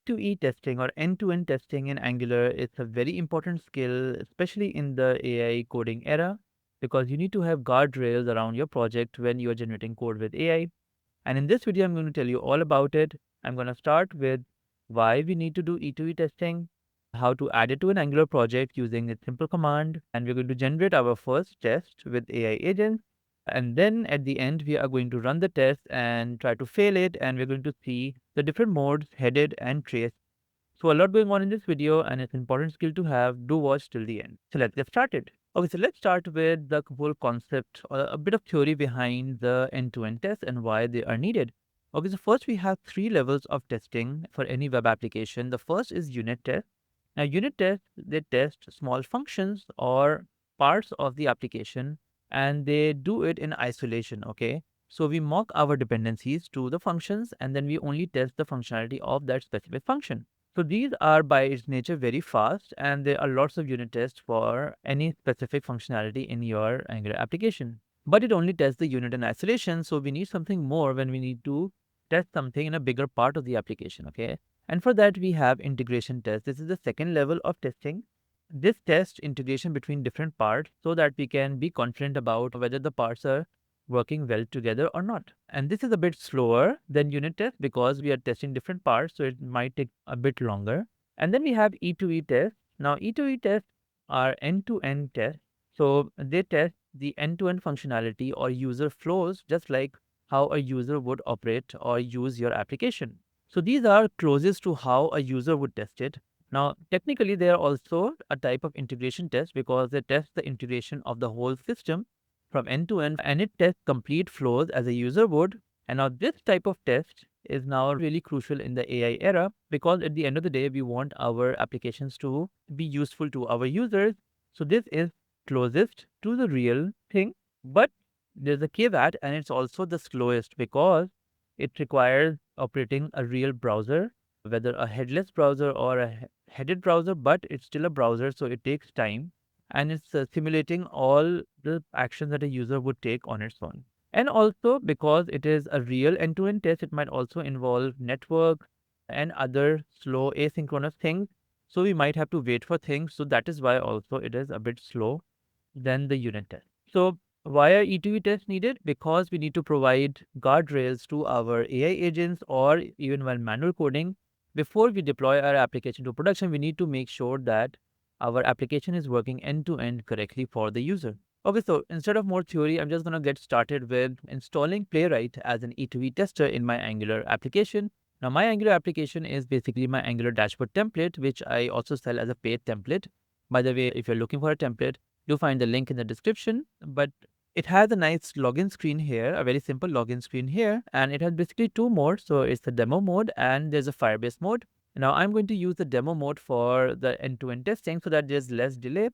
E2E testing or end-to-end testing in Angular is a very important skill, especially in the AI coding era, because you need to have guardrails around your project when you are generating code with AI. And in this video, I'm going to tell you all about it. I'm going to start with why we need to do E2E testing, how to add it to an Angular project using a simple command, and we're going to generate our first test with AI agents. And then at the end, we are going to run the test and try to fail it, and we're going to see the different modes, headed and traced. So a lot going on in this video, and it's an important skill to have. Do watch till the end. So let's get started. Okay, so let's start with the whole concept or a bit of theory behind the end-to-end tests and why they are needed. Okay, so first we have three levels of testing for any web application. The first is unit test. Now, unit tests, they test small functions or parts of the application, and they do it in isolation, okay? So we mock our dependencies to the functions, and then we only test the functionality of that specific function. So these are by its nature very fast, and there are lots of unit tests for any specific functionality in your Angular application. But it only tests the unit in isolation, so we need something more when we need to test something in a bigger part of the application, okay? And for that, we have integration test. This is the second level of testing. This tests integration between different parts so that we can be confident about whether the parts are working well together or not. And this is a bit slower than unit test because we are testing different parts, so it might take a bit longer. And then we have E2E tests. Now, E2E tests are end-to-end tests. So they test the end-to-end functionality or user flows, just like how a user would operate or use your application. So these are closest to how a user would test it. Now, technically, they are also a type of integration test because they test the integration of the whole system from end to end, and it tests complete flows as a user would. And now this type of test is now really crucial in the AI era because at the end of the day, we want our applications to be useful to our users. So this is closest to the real thing, but there's a caveat, and it's also the slowest because it requires operating a real browser, whether a headless browser or a headed browser, but it's still a browser, so it takes time, and it's simulating all the actions that a user would take on its own. And also, because it is a real end-to-end test, it might also involve network and other slow asynchronous things. So we might have to wait for things. So that is why also it is a bit slow than the unit test. So why are E2E tests needed? Because we need to provide guardrails to our AI agents or even while manual coding. Before we deploy our application to production, we need to make sure that our application is working end-to-end correctly for the user. Okay, so instead of more theory, I'm just going to get started with installing Playwright as an E2E tester in my Angular application. Now, my Angular application is basically my Angular dashboard template, which I also sell as a paid template. By the way, if you're looking for a template, you'll find the link in the description. But it has a nice login screen here, a very simple login screen here, and it has basically two modes. So it's the demo mode and there's a Firebase mode. Now I'm going to use the demo mode for the end-to-end testing so that there's less delay,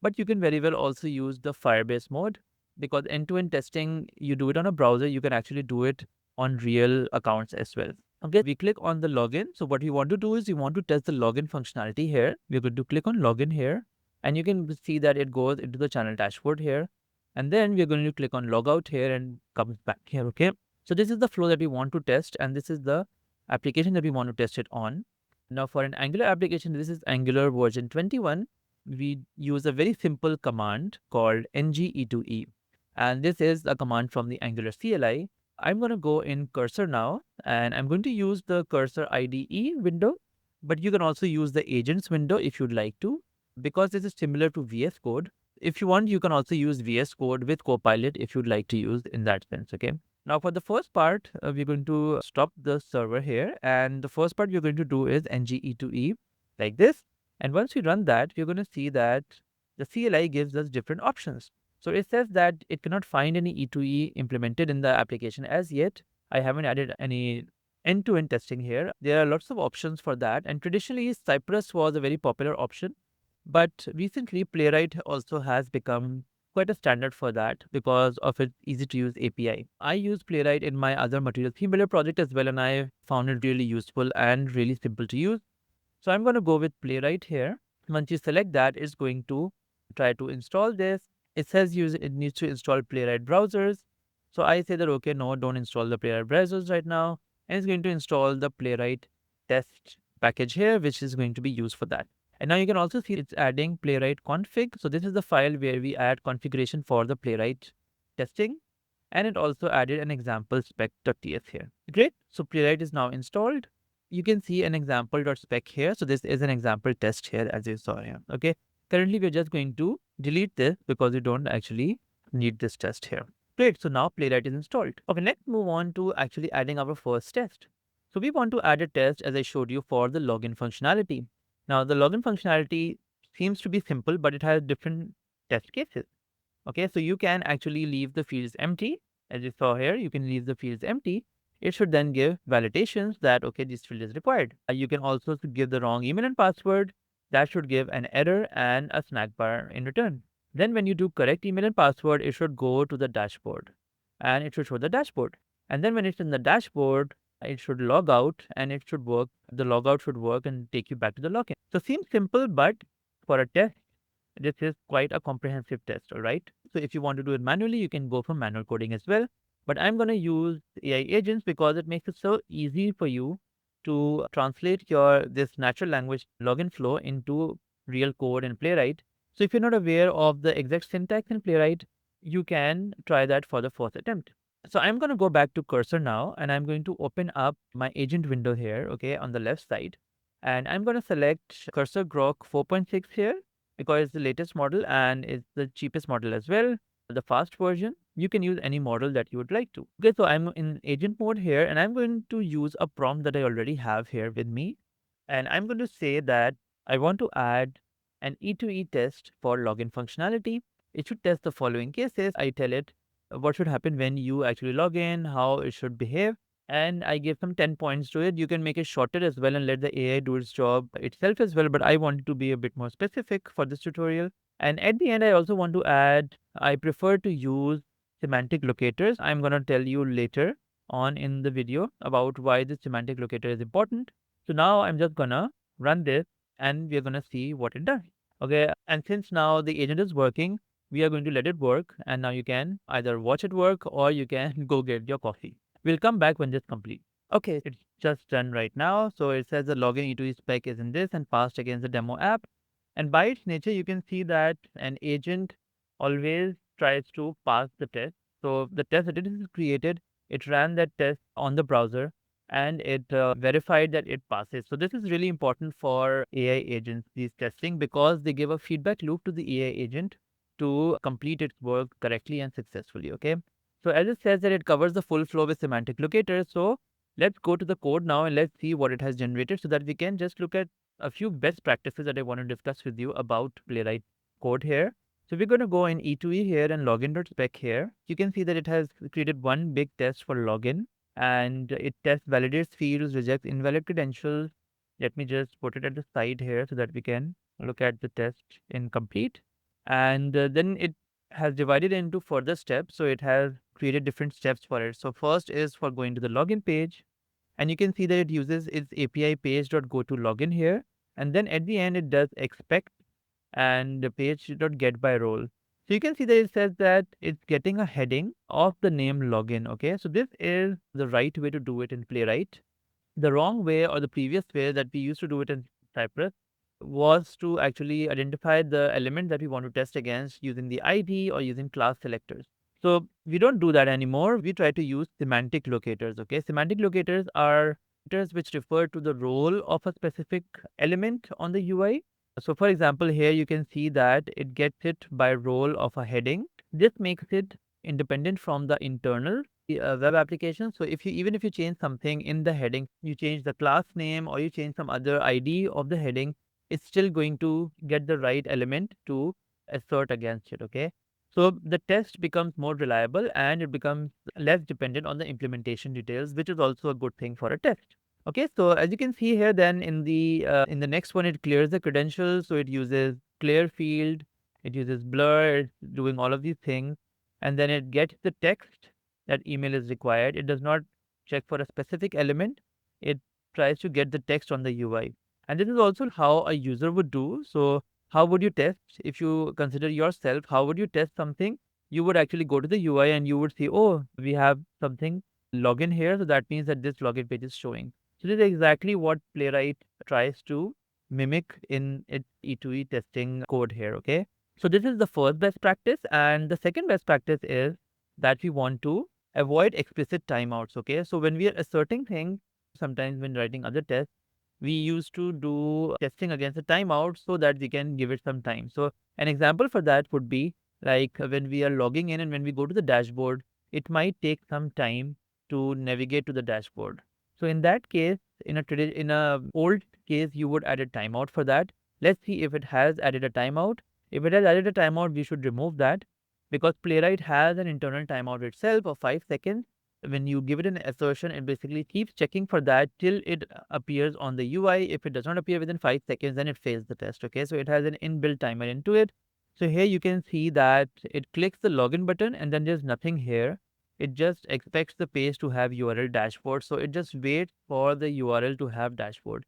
but you can very well also use the Firebase mode because end-to-end testing, you do it on a browser, you can actually do it on real accounts as well. Okay, we click on the login. So what we want to do is we want to test the login functionality here. We're going to click on login here, and you can see that it goes into the channel dashboard here. And then we're going to click on logout here and comes back here, okay? So this is the flow that we want to test, and this is the application that we want to test it on. Now for an Angular application, this is Angular version 21. We use a very simple command called ng-e2e. And this is a command from the Angular CLI. I'm going to go in cursor now, and I'm going to use the cursor IDE window, but you can also use the agents window if you'd like to, because this is similar to VS Code. If you want, you can also use VS Code with Copilot if you'd like to use in that sense, okay? Now for the first part, we're going to stop the server here, and the first part we're going to do is ng-e2e like this. And once we run that, we're going to see that the CLI gives us different options. So it says that it cannot find any E2E implemented in the application as yet. I haven't added any end-to-end testing here. There are lots of options for that. And traditionally, Cypress was a very popular option. But recently, Playwright also has become quite a standard for that because of its easy to use API. I use Playwright in my other material theme builder project as well, and I found it really useful and really simple to use. So I'm going to go with Playwright here. Once you select that, it's going to try to install this. It says it needs to install Playwright browsers. So I say that, okay, no, don't install the Playwright browsers right now. And it's going to install the Playwright test package here, which is going to be used for that. And now you can also see it's adding Playwright config. So this is the file where we add configuration for the Playwright testing. And it also added an example spec.ts here. Great. So Playwright is now installed. You can see an example.spec here. So this is an example test here as you saw here. Okay. Currently, we're just going to delete this because we don't actually need this test here. Great. So now Playwright is installed. Okay. Let's move on to actually adding our first test. So we want to add a test as I showed you for the login functionality. Now the login functionality seems to be simple, but it has different test cases. Okay, so you can actually leave the fields empty. As you saw here, you can leave the fields empty. It should then give validations that, okay, this field is required. You can also give the wrong email and password. That should give an error and a snack bar in return. Then when you do correct email and password, it should go to the dashboard and it should show the dashboard. And then when it's in the dashboard, it should log out and it should work. The logout should work and take you back to the login. So seems simple, but for a test, this is quite a comprehensive test, all right? So if you want to do it manually, you can go for manual coding as well. But I'm going to use AI agents because it makes it so easy for you to translate this natural language login flow into real code in Playwright. So if you're not aware of the exact syntax in Playwright, you can try that for the first attempt. So I'm going to go back to cursor now and I'm going to open up my agent window here, okay, on the left side. And I'm going to select cursor Grok 4.6 here because it's the latest model and it's the cheapest model as well, the fast version. You can use any model that you would like to. Okay, so I'm in agent mode here and I'm going to use a prompt that I already have here with me. And I'm going to say that I want to add an E2E test for login functionality. It should test the following cases. I tell it what should happen when you actually log in, how it should behave, and I give some 10 points to it. You can make it shorter as well and let the AI do its job itself as well, but I want it to be a bit more specific for this tutorial. And at the end, I also want to add, I prefer to use semantic locators. I'm going to tell you later on in the video about why this semantic locator is important. So now I'm just going to run this and we're going to see what it does. Okay, and since now the agent is working, we are going to let it work. And now you can either watch it work or you can go get your coffee. We'll come back when this complete. Okay, it's just done right now. So it says the login E2E spec is in this and passed against the demo app. And by its nature, you can see that an agent always tries to pass the test. So the test that it is created, it ran that test on the browser and it verified that it passes. So this is really important for AI agents, these testing, because they give a feedback loop to the AI agent to complete its work correctly and successfully. Okay. So as it says that it covers the full flow with semantic locators. So let's go to the code now and let's see what it has generated so that we can just look at a few best practices that I want to discuss with you about Playwright code here. So we're going to go in E2E here and login.spec here. You can see that it has created one big test for login and it tests, validates fields, rejects invalid credentials. Let me just put it at the side here so that we can look at the test in complete. And then it has divided into further steps. So it has created different steps for it. So first is for going to the login page. And you can see that it uses its API page.go to login here. And then at the end, it does expect and the page.get by role. So you can see that it says that it's getting a heading of the name login. Okay, so this is the right way to do it in Playwright. The wrong way or the previous way that we used to do it in Cypress was to actually identify the element that we want to test against using the ID or using class selectors. So we don't do that anymore. We try to use semantic locators. Okay, semantic locators are locators which refer to the role of a specific element on the UI. So for example, here you can see that it gets it by role of a heading. This makes it independent from the internal web application. So if you even if you change something in the heading, you change the class name or you change some other ID of the heading, it's still going to get the right element to assert against it. Okay. So the test becomes more reliable and it becomes less dependent on the implementation details, which is also a good thing for a test. Okay, so as you can see here, then in the next one, it clears the credentials. So it uses clear field, it uses blur, it's doing all of these things, and then it gets the text that email is required. It does not check for a specific element. It tries to get the text on the UI, and this is also how a user would do. So how would you test if you consider yourself? How would you test something? You would actually go to the UI and you would see, oh, we have something login here, so that means that this login page is showing. So this is exactly what Playwright tries to mimic in its E2E testing code here, okay? So this is the first best practice, and the second best practice is that we want to avoid explicit timeouts, okay? So when we are asserting things, sometimes when writing other tests, we used to do testing against a timeout so that we can give it some time. So an example for that would be like when we are logging in and when we go to the dashboard, it might take some time to navigate to the dashboard. So in that case, in a old case, you would add a timeout for that. Let's see if it has added a timeout. If it has added a timeout, we should remove that because Playwright has an internal timeout itself of 5 seconds. When you give it an assertion, it basically keeps checking for that till it appears on the UI. If it does not appear within 5 seconds, then it fails the test. Okay, so it has an inbuilt timer into it. So here you can see that it clicks the login button and then there's nothing here. It just expects the page to have URL dashboard. So it just waits for the URL to have dashboard.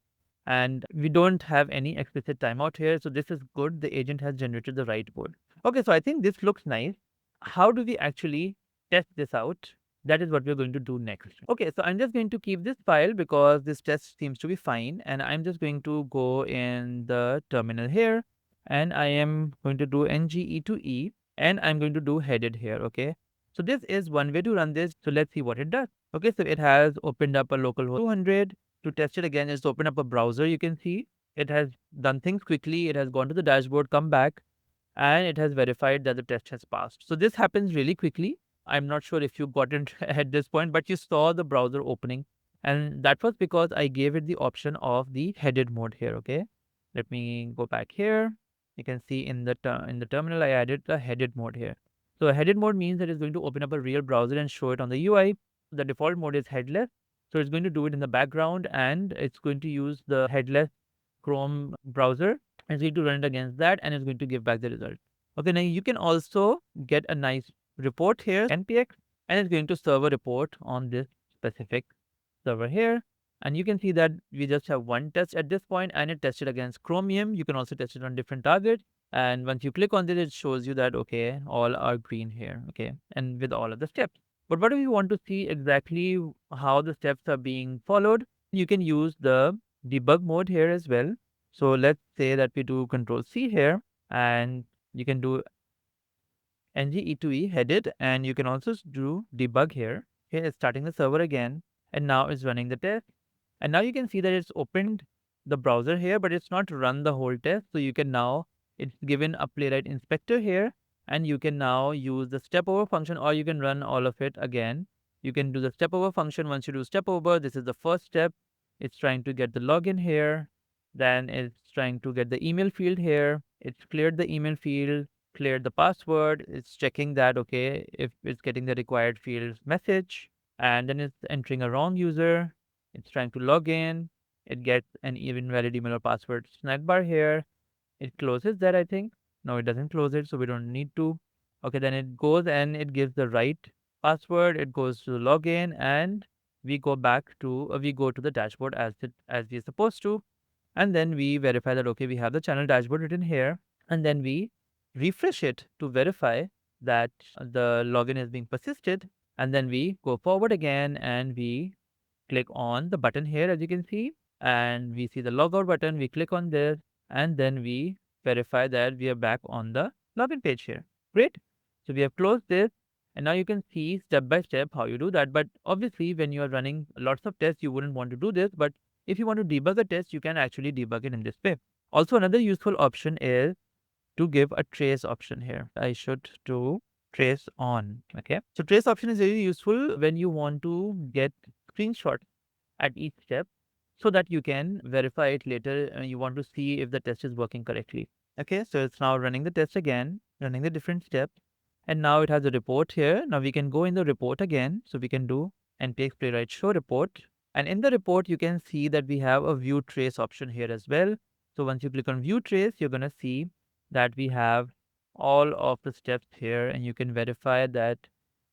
And we don't have any explicit timeout here. So this is good. The agent has generated the right code. Okay, so I think this looks nice. How do we actually test this out? That is what we're going to do next. Okay, so I'm just going to keep this file because this test seems to be fine. And I'm just going to go in the terminal here. And I am going to do NGE2E. And I'm going to do headed here, okay? So this is one way to run this. So let's see what it does. Okay, so it has opened up a localhost 200. To test it again, just open up a browser. You can see it has done things quickly. It has gone to the dashboard, come back, and it has verified that the test has passed. So this happens really quickly. I'm not sure if you got it at this point, but you saw the browser opening. And that was because I gave it the option of the headed mode here, okay? Let me go back here. You can see in the terminal, I added a headed mode here. So a headed mode means that it's going to open up a real browser and show it on the UI. The default mode is headless. So it's going to do it in the background and it's going to use the headless Chrome browser. It's going to run it against that and it's going to give back the result. Okay, now you can also get a nice report here, NPX, and it's going to serve a report on this specific server here. And you can see that we just have one test at this point and it tested against Chromium. You can also test it on different targets. And once you click on this, it shows you that, okay, all are green here, okay, and with all of the steps. But what if you want to see exactly how the steps are being followed? You can use the debug mode here as well. So let's say that we do Control C here and you can do NGE2E headed and you can also do debug here. Here it's starting the server again and now it's running the test. And now you can see that it's opened the browser here, but it's not run the whole test. So you can now, it's given a Playwright inspector here and you can now use the step over function or you can run all of it again. You can do the step over function. Once you do step over, this is the first step. It's trying to get the login here. Then it's trying to get the email field here. It's cleared the email field, cleared the password. It's checking that, okay, if it's getting the required field message. And then it's entering a wrong user. It's trying to log in. It gets an invalid email or password snack bar here. It closes that, I think. No, it doesn't close it, so we don't need to. Okay, then it goes and it gives the right password. It goes to the login and we go back to, we go to the dashboard as we're supposed to. And then we verify that, okay, we have the channel dashboard written here. And then we refresh it to verify that the login is being persisted. And then we go forward again and we click on the button here, as you can see, and we see the logout button. We click on this and then we verify that we are back on the login page here. Great. So we have closed this and now you can see step by step how you do that. But obviously when you are running lots of tests, you wouldn't want to do this. But if you want to debug a test, you can actually debug it in this way. Also, another useful option is to give a trace option here. I should do trace on. Okay. So trace option is very useful when you want to get screenshot at each step so that you can verify it later and you want to see if the test is working correctly. Okay, so it's now running the test again, running the different steps. And now it has a report here. Now we can go in the report again. So we can do npx playwright show report. And in the report, you can see that we have a view trace option here as well. So once you click on view trace, you're going to see that we have all of the steps here and you can verify that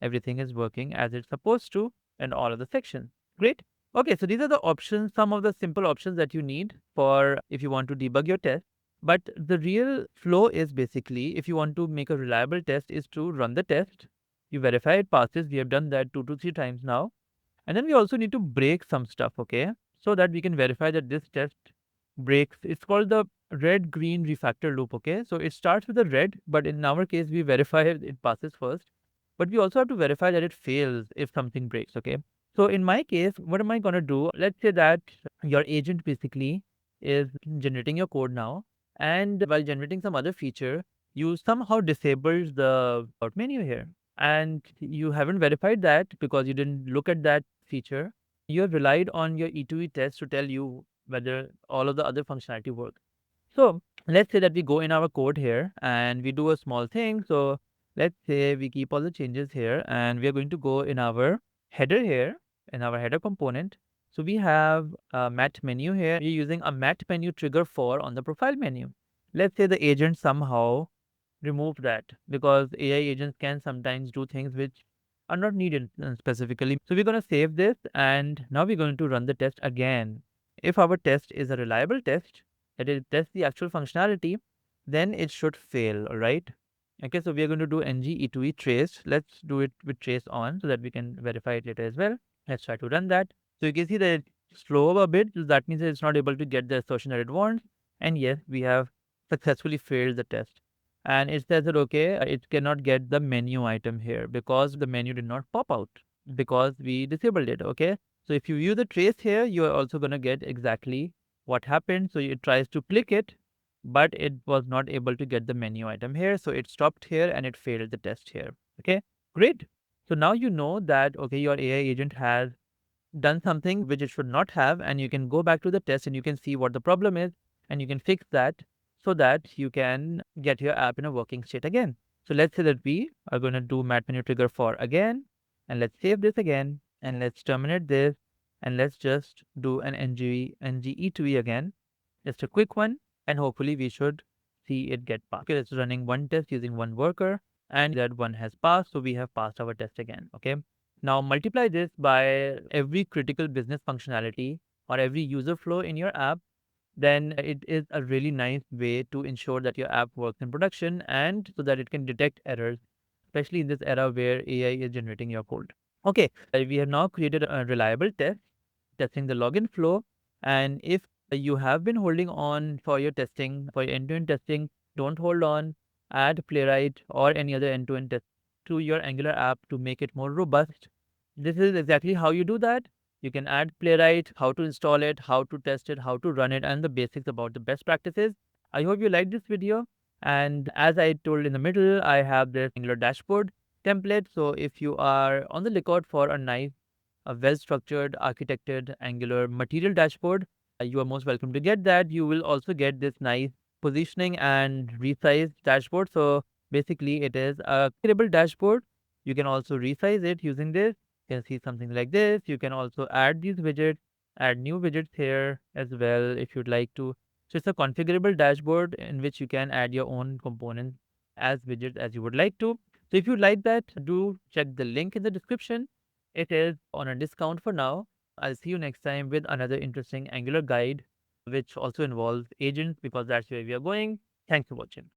everything is working as it's supposed to in all of the sections. Great. Okay, so these are the options, some of the simple options that you need for if you want to debug your test. But the real flow is basically, if you want to make a reliable test, is to run the test. You verify it passes. We have done that 2 to 3 times now. And then we also need to break some stuff, okay? so that we can verify that this test breaks. It's called the red green refactor loop. Okay, so it starts with a red, but in our case we verify it passes first, but we also have to verify that it fails if something breaks. Okay, so in my case, what am I going to do? Let's say that your agent basically is generating your code now, and while generating some other feature, you somehow disabled the out menu here, and you haven't verified that because you didn't look at that feature. You have relied on your E2E test to tell you whether all of the other functionality works. So let's say that we go in our code here and we do a small thing. So let's say we keep all the changes here and we are going to go in our header here, in our header component. So we have a mat menu here. We're using a mat menu trigger for on the profile menu. Let's say the agent somehow remove that because AI agents can sometimes do things which are not needed specifically. So we're going to save this and now we're going to run the test again. If our test is a reliable test, that it tests the actual functionality, then it should fail, all right? Okay, so we are going to do ng e2e trace. Let's do it with trace on so that we can verify it later as well. Let's try to run that. So you can see that it's slow a bit. That means that it's not able to get the assertion that it wants. And yes, we have successfully failed the test. And it says that, okay, it cannot get the menu item here because the menu did not pop out because we disabled it, okay? So if you use the trace here, you are also going to get exactly what happened. So it tries to click it, but it was not able to get the menu item here. So it stopped here and it failed the test here. Okay, great. So now you know that, okay, your AI agent has done something which it should not have, and you can go back to the test and you can see what the problem is and you can fix that so that you can get your app in a working state again. So let's say that we are going to do mat menu trigger for again, and let's save this again and let's terminate this and let's just do an NGE2E again, just a quick one, and hopefully we should see it get passed. Okay, it's running one test using one worker and that one has passed, so we have passed our test again. Okay, now multiply this by every critical business functionality or every user flow in your app, then it is a really nice way to ensure that your app works in production and so that it can detect errors, especially in this era where AI is generating your code. Okay, we have now created a reliable test testing the login flow. And if you have been holding on for your testing, for your end-to-end testing, don't hold on. Add Playwright or any other end-to-end test to your Angular app to make it more robust. This is exactly how you do that. You can add Playwright, how to install it, how to test it, how to run it, and the basics about the best practices. I hope you liked this video. And as I told in the middle, I have this Angular dashboard template. So if you are on the lookout for a nice, a well-structured, architected Angular material dashboard, you are most welcome to get that. You will also get this nice positioning and resize dashboard. So basically, it is a clickable dashboard. You can also resize it using this. You can see something like this. You can also add these widgets, add new widgets here as well if you'd like to. So it's a configurable dashboard in which you can add your own components as widgets as you would like to. So if you like that, do check the link in the description. It is on a discount for now. I'll see you next time with another interesting Angular guide, which also involves agents because that's where we are going. Thanks for watching.